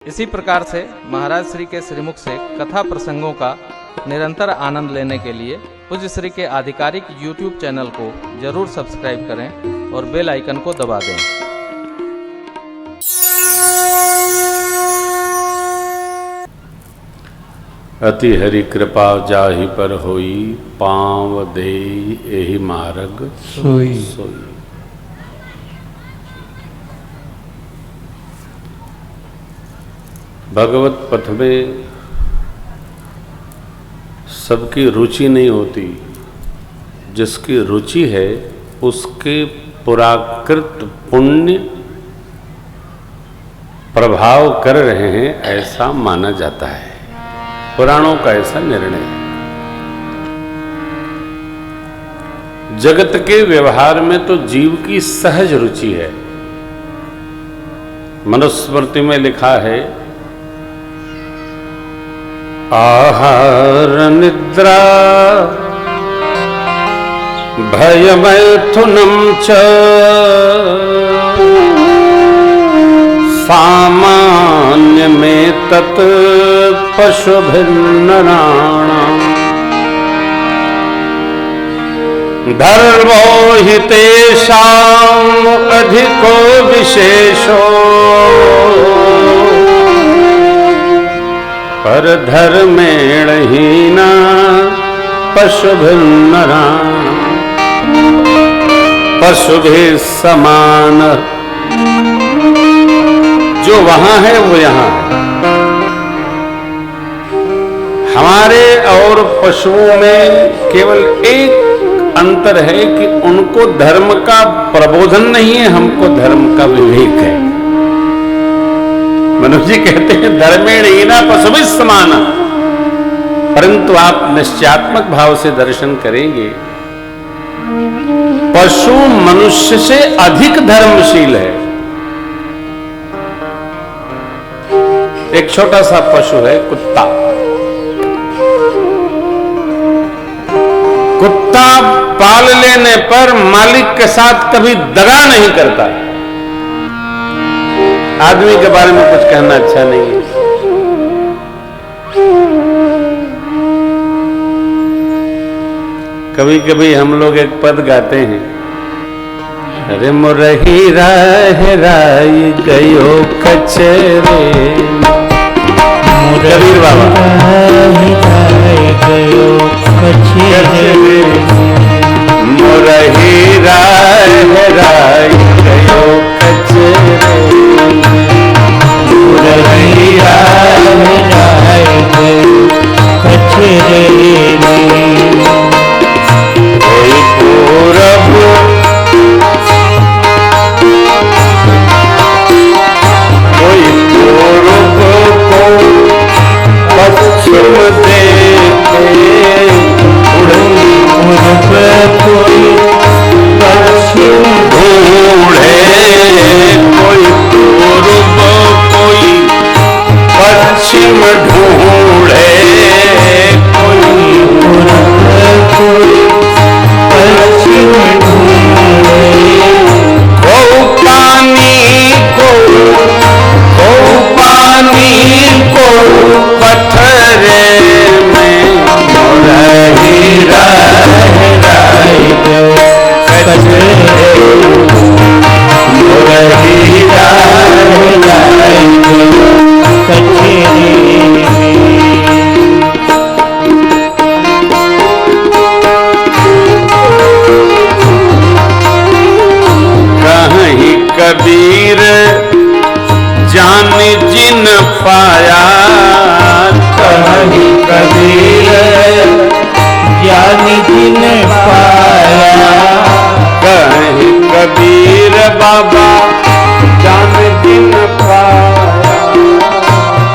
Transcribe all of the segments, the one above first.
इसी प्रकार से महाराज श्री के श्रीमुख से कथा प्रसंगों का निरंतर आनंद लेने के लिए पूज्य श्री के आधिकारिक YouTube चैनल को जरूर सब्सक्राइब करें और बेल आइकन को दबा दें। अति हरि कृपा जाहि पर होई, पाँव दे एहि मार्ग सोई। भगवत पथ में सबकी रुचि नहीं होती, जिसकी रुचि है उसके पुराकृत पुण्य प्रभाव कर रहे हैं, ऐसा माना जाता है। पुराणों का ऐसा निर्णय है। जगत के व्यवहार में तो जीव की सहज रुचि है। मनुस्मृति में लिखा है, आहार निद्रा भय मैथुनम च सामान्य में तत् पशुभिर्नराणाम् धर्मो हि तेषाम् अधिको विशेषो पर धर्मेण हीना पशुभिर्नराणाम् पशुभिः समान। जो वहां है वो यहां है। हमारे और पशुओं में केवल एक अंतर है कि उनको धर्म का प्रबोधन नहीं है, हमको धर्म का विवेक है। मनुष्य जी कहते हैं धर्मेण हीना पशुभिः समान, परंतु आप निश्चयात्मक भाव से दर्शन करेंगे, पशु मनुष्य से अधिक धर्मशील है। एक छोटा सा पशु है कुत्ता। कुत्ता पाल लेने पर मालिक के साथ कभी दगा नहीं करता। आदमी के बारे में कुछ कहना अच्छा नहीं है। कभी कभी हम लोग एक पद गाते हैं, अरे मुरही राही गयो कचरे। कबीर बाबा गयो कचरे, मुरही राही गयो कचरे, मुरही राही गयो कचरे। कोई पूरब कोई पूरब को पश्चिम देखे, पूरब कोई पश्चिम ढूंढे, कोई पूरब कोई पश्चिम ढूंढे, कोई पूरब कोई पश्चिम ढूंढे। गौ पानी को पत्थरे में मुरही राही गयो कचरे, मुरही राही गयो कचरे। कहीं कबीर जान जिन पाया, कहीं कबीर जान जिन पाया, कहीं कबीर बाबा जान जिन पाया,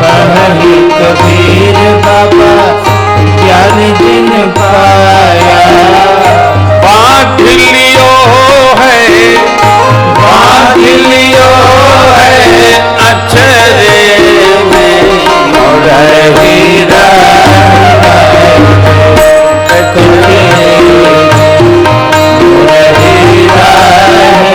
कहीं कबीर बाबा जान जिन पाया। बांध लियो है, बांध लियो है अक्षरे में मुरही राही कचरे, मुरही राही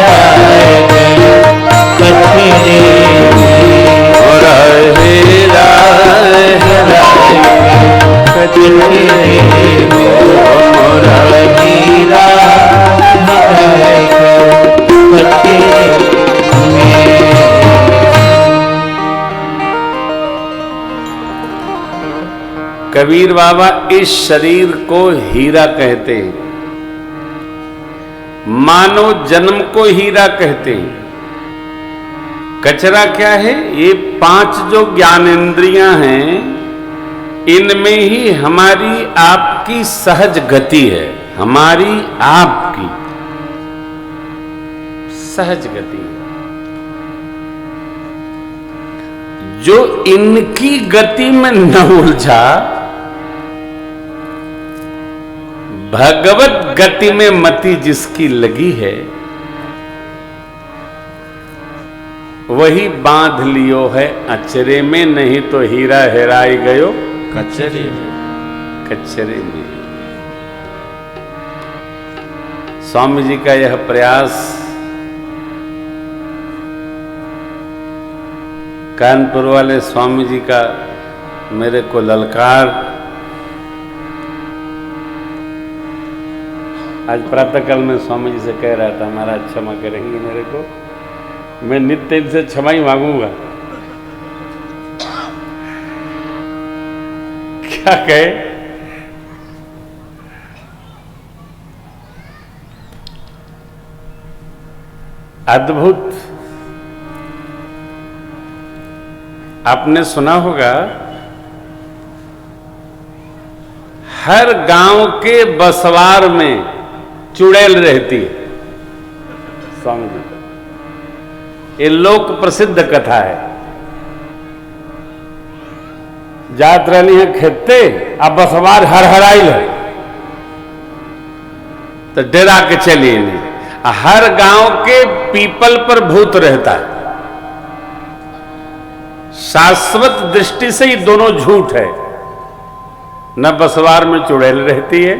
कबीर बाबा इस शरीर को हीरा कहते हैं, मानव जन्म को हीरा कहते हैं। कचरा क्या है? ये 5 जो ज्ञानेंद्रियां हैं, इनमें ही हमारी आपकी सहज गति है, हमारी आपकी सहज गति। जो इनकी गति में न उलझा, भगवत गति में मति जिसकी लगी है, वही बांध लियो है अचरे में, नहीं तो हीरा हेराई गयो कचरे कचरे में। स्वामी जी का यह प्रयास कानपुर वाले स्वामी जी का मेरे को ललकार, आज प्रातःकाल में स्वामी जी से कह रहा था, महाराज क्षमा करेंगे मेरे को, मैं नित्य इनसे क्षमा ही मांगूंगा। क्या कहे? अद्भुत। आपने सुना होगा, हर गांव के बसवार में चुड़ैल रहती है। स्वामी जी का ये लोक प्रसिद्ध कथा है। जात रहनी है खेते, अब बसवार हर हराइल है तो डरा के चलिए नहीं। हर गांव के पीपल पर भूत रहता है। शाश्वत दृष्टि से ही दोनों झूठ है। न बसवार में चुड़ैल रहती है,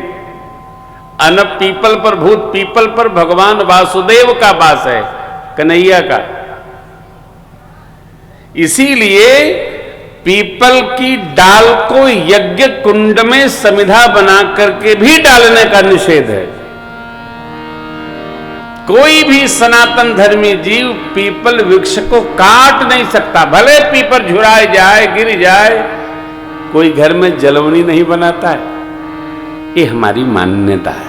न पीपल पर भूत। पीपल पर भगवान वासुदेव का वास है, कन्हैया का। इसीलिए पीपल की डाल को यज्ञ कुंड में समिधा बना करके भी डालने का निषेध है। कोई भी सनातन धर्मी जीव पीपल वृक्ष को काट नहीं सकता। भले पीपल झुराए जाए, गिर जाए, कोई घर में जलवनी नहीं बनाता है। ये हमारी मान्यता है।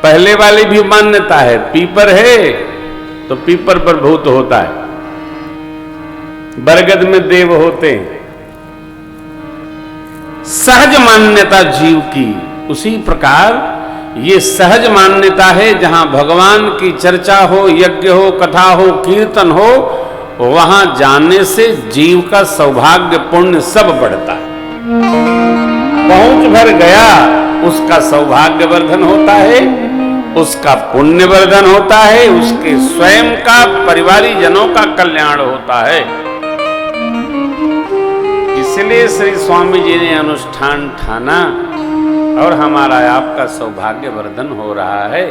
पहले वाली भी मान्यता है, पीपर है तो पीपर पर भूत होता है, बरगद में देव होते हैं। सहज मान्यता जीव की। उसी प्रकार ये सहज मान्यता है, जहां भगवान की चर्चा हो, यज्ञ हो, कथा हो, कीर्तन हो, वहां जाने से जीव का सौभाग्य पुण्य सब बढ़ता है। पहुंच भर गया, उसका सौभाग्य वर्धन होता है, उसका पुण्य वर्धन होता है, उसके स्वयं का, परिवारी जनों का कल्याण होता है। इसलिए श्री स्वामी जी ने अनुष्ठान ठाना और हमारा आपका सौभाग्य वर्धन हो रहा है।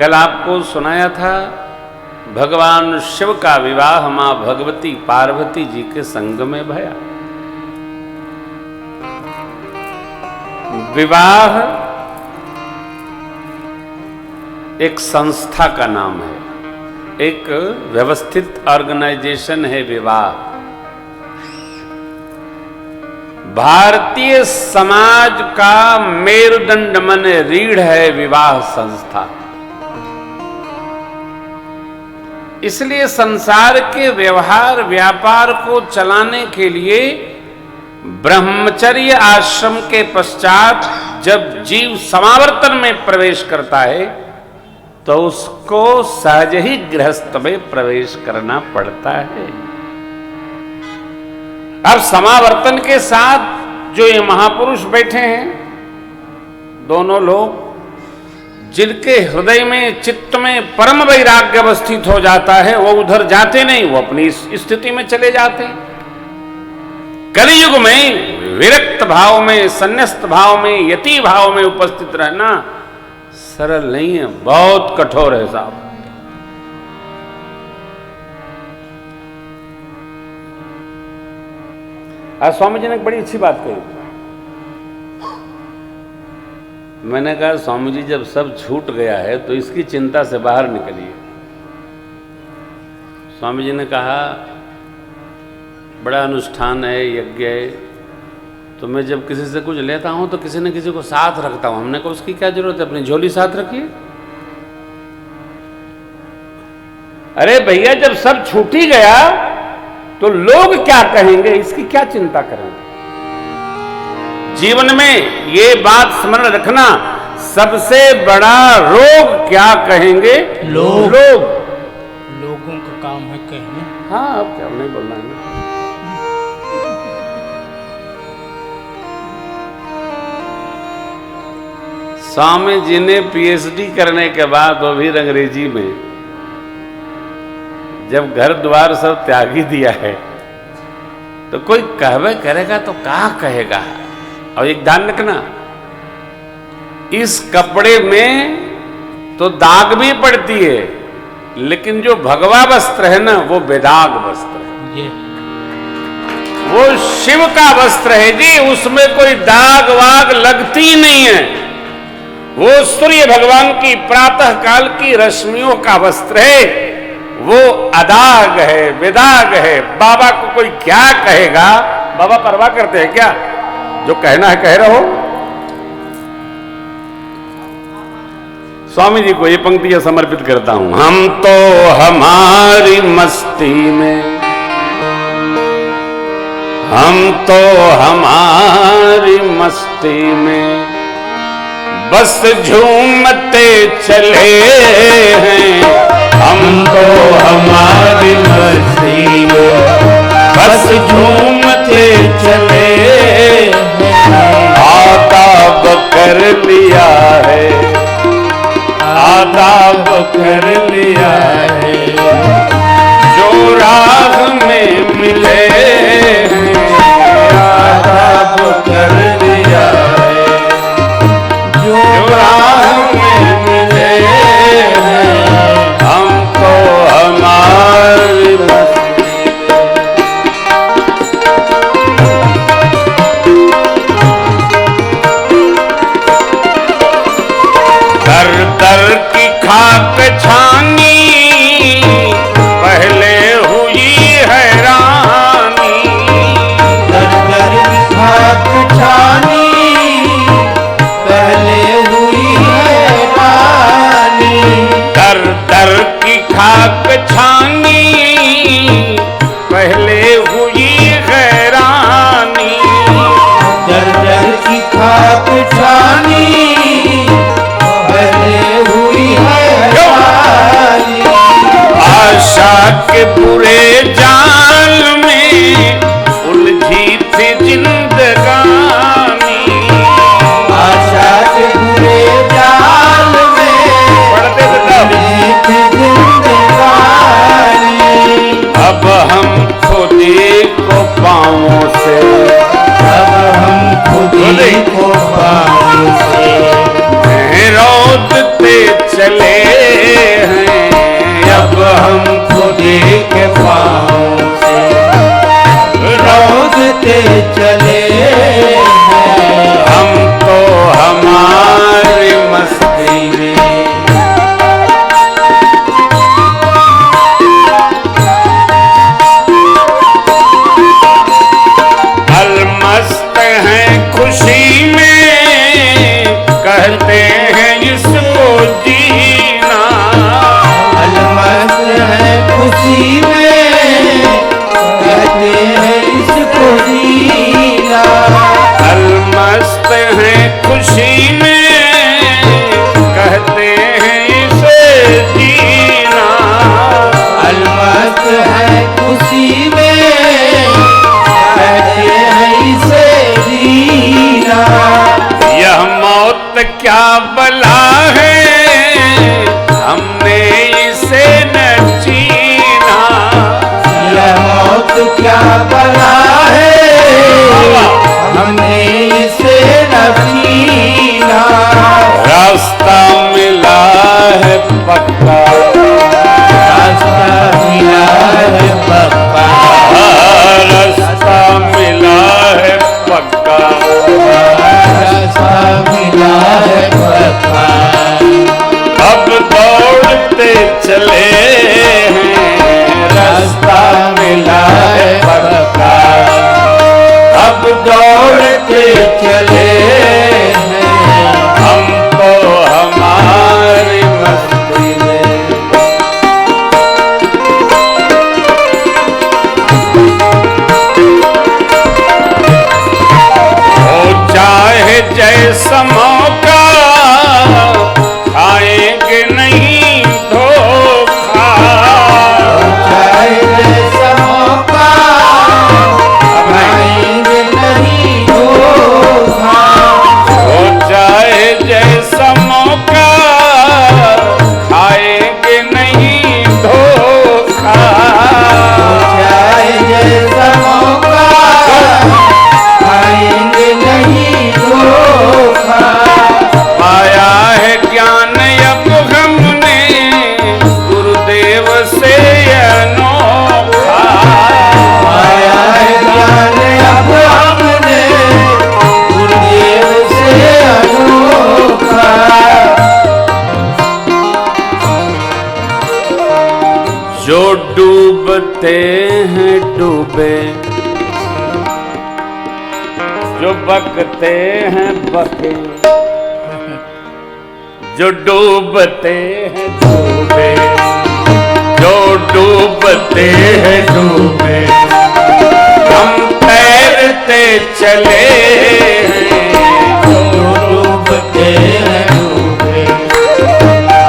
कल आपको सुनाया था, भगवान शिव का विवाह मां भगवती पार्वती जी के संग में भया। विवाह एक संस्था का नाम है, एक व्यवस्थित ऑर्गेनाइजेशन है विवाह। भारतीय समाज का मेरुदंड मन रीढ़ है विवाह संस्था। इसलिए संसार के व्यवहार व्यापार को चलाने के लिए ब्रह्मचर्य आश्रम के पश्चात जब जीव समावर्तन में प्रवेश करता है तो उसको सहज ही गृहस्थ में प्रवेश करना पड़ता है। अब समावर्तन के साथ जो ये महापुरुष बैठे हैं, दोनों लोग जिनके हृदय में, चित्त में परम वैराग्य अवस्थित हो जाता है, वो उधर जाते नहीं, वो अपनी स्थिति में चले जाते हैं। कलियुग में विरक्त भाव में, संन्यस्त भाव में, यति भाव में उपस्थित रहना सरल नहीं है, बहुत कठोर है साहब। आज स्वामी जी ने एक बड़ी अच्छी बात कही। मैंने कहा स्वामी जी जब सब छूट गया है तो इसकी चिंता से बाहर निकलिए। स्वामी जी ने कहा बड़ा अनुष्ठान है, यज्ञ है, तो मैं जब किसी से कुछ लेता हूं तो किसी न किसी को साथ रखता हूं। हमने कहा उसकी क्या जरूरत है, अपनी झोली साथ रखिए। अरे भैया जब सब छूट ही गया तो लोग क्या कहेंगे, इसकी क्या चिंता करेंगे। जीवन में ये बात स्मरण रखना, सबसे बड़ा रोग क्या कहेंगे लोग। लोगों का काम है कहना। हाँ अब क्या नहीं बोलना है। स्वामी जी ने पीएचडी करने के बाद वो भी अंग्रेजी में, जब घर द्वार सब त्यागी दिया है तो कोई कहवे करेगा तो क्या कहेगा। और एक ध्यान रखना, इस कपड़े में तो दाग भी पड़ती है, लेकिन जो भगवा वस्त्र है ना वो बेदाग वस्त्र है। वो शिव का वस्त्र है जी, उसमें कोई दाग वाग लगती ही नहीं है। वो सूर्य भगवान की प्रातः काल की रश्मियों का वस्त्र है, वो अदाग है, बेदाग है। बाबा को कोई क्या कहेगा, बाबा परवाह करते हैं क्या? जो कहना है कह रहो। स्वामी जी को ये पंक्तियां समर्पित करता हूं। हम तो हमारी मस्ती में, हम तो हमारी मस्ती में बस झूमते चले हैं। हम तो हमारी मस्ती में बस झूमते चले हैं। आदाब कर लिया है, आदाब कर लिया है, जो राह में मिले हैं। आदाब कर लिया है, जो राह में मिले हैं। हमको हमारी दर दर की खाक छानी पहले हुई हैरानी। दर दर की खाक छानी पहले हुई हैरानी। दर दर की खाक छानी पहले हुई हैरानी। दर दर की खाक छानी पहले हुई हैरानी। आशा के बुरे जाल में उलझी थी जिंदगानी। आशा के बुरे जाल में पढ़ते उलझी थी जिंदगानी। अब हम खुद ही को पाँवों से, अब हम खुद ही को पाँव से रोदते चले हैं। अब हम खुद ही के पाँव से रोदते चले हैं। हम तो हमारी मस्ती में, अलमस्त हैं खुशी में, कहते हैं इसको जीना। अलमस्त है खुशी में, कहते हैं इसको जीना। अलमस्त हैं खुशी में, कहते हैं इसे जीना। अलमस्त है खुशी में, कहते हैं इसे जीना। यह मौत क्या बला है, हमने इसे न जीना। यह मौत क्या बला है, हमने इसे न जीना। रास्ता मिला है पक्का, रास्ता मिला है पक्का। रास्ता मिला बकते हैं डूबे, जो बकते हैं बके, जो डूबते हैं डूबे, जो डूबते हैं डूबे, हम तैरते चले हैं, जो डूबते हैं डूबे,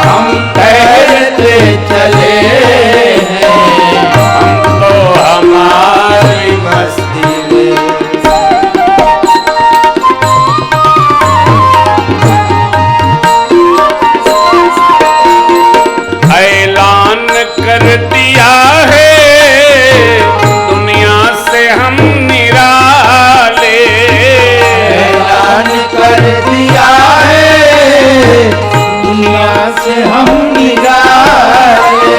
हम तैरते चले हैं, हम तो हमारी मस्ती में। ऐलान कर दिया है दुनिया से हम निराले, ऐलान कर दिया है दुनिया से हम निराले,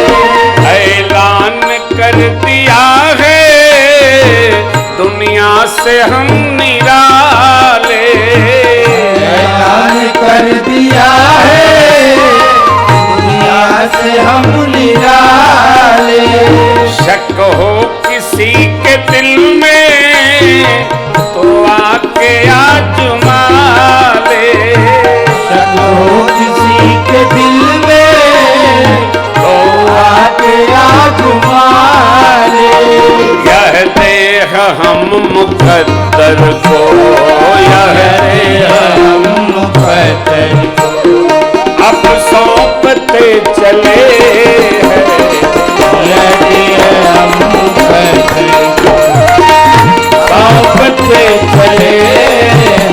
ऐलान कर दिया है दुनिया से हम निराले, ऐलान कर दिया है दुनिया से हम निराले। शक हो किसी के दिल में तो आके आजमा ले, शक हो किसी के दिल में तो आके आजमा ले। यह देह हम मुकद्दर को, यह देह हम मुकद्दर को अब सौंपते चले हैं, यदि हम मुकद्दर को सौंपते चले हैं,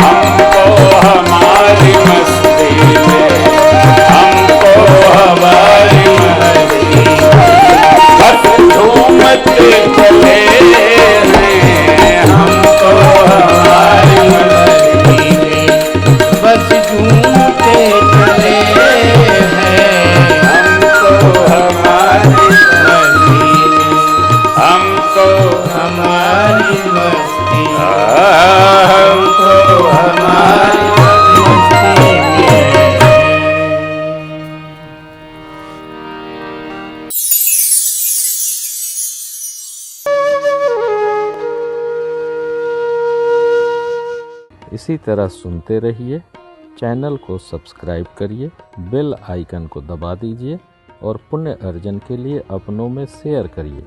हमको हमारी मस्ती में, हमको हमारी मस्ती में बस झूमते चले हैं, हमको हमारी मस्ती में बस झूमते चले हैं, हमको हमारी मस्ती में, हमको हमारी मस्ती में, हमको हमारी मस्ती में। इसी तरह सुनते रहिए। चैनल को सब्सक्राइब करिए, बेल आइकन को दबा दीजिए और पुण्य अर्जन के लिए अपनों में शेयर करिए।